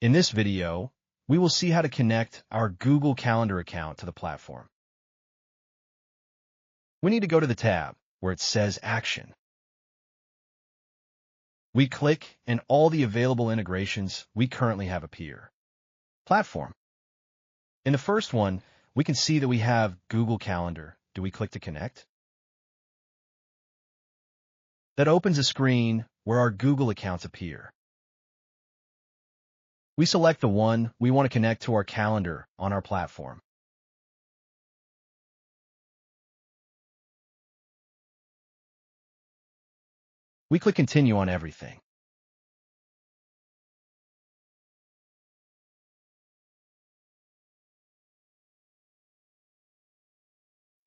In this video, we will see how to connect our Google Calendar account to the platform. We need to go to the tab where it says Action. We click and all the available integrations we currently have appear. Platform. In the first one, we can see that we have Google Calendar. Do we click to connect? That opens a screen where our Google accounts appear. We select the one we want to connect to our calendar on our platform. We click Continue on everything.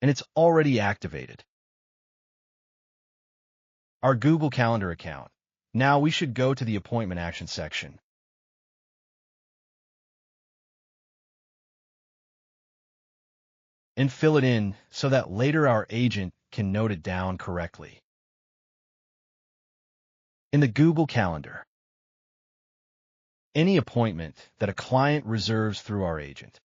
And it's already activated. Our Google Calendar account. Now we should go to the Appointment Action section. And fill it in so that later our agent can note it down correctly. In the Google Calendar, any appointment that a client reserves through our agent.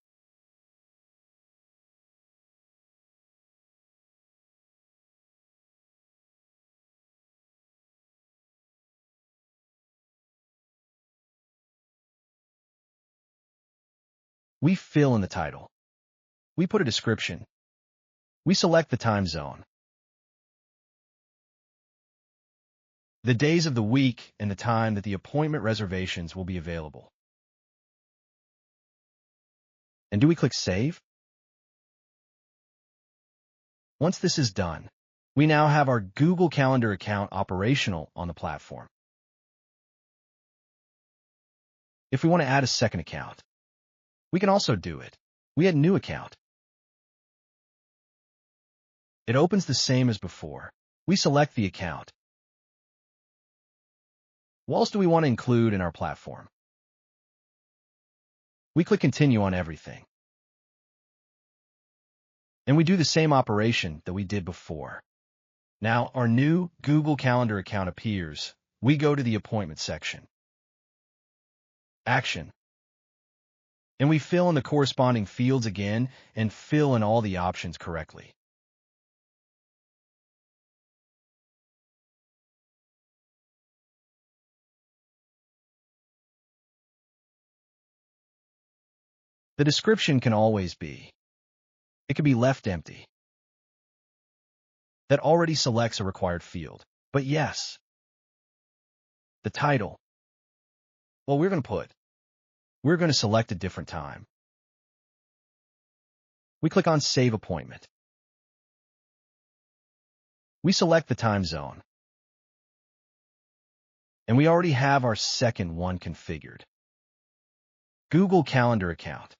We fill in the title. We put a description. We select the time zone, the days of the week, and the time that the appointment reservations will be available. And do we click Save? Once this is done, we now have our Google Calendar account operational on the platform. If we want to add a second account, we can also do it. We add New Account. It opens the same as before. We select the account. What else do we want to include in our platform? We click Continue on everything. And we do the same operation that we did before. Now our new Google Calendar account appears. We go to the Appointment section. Action. And we fill in the corresponding fields again and fill in all the options correctly. The description can always be. It can be left empty. That already selects a required field. But yes, the title. Well, we're going to select a different time. We click on Save Appointment. We select the time zone. And we already have our second one configured. Google Calendar account.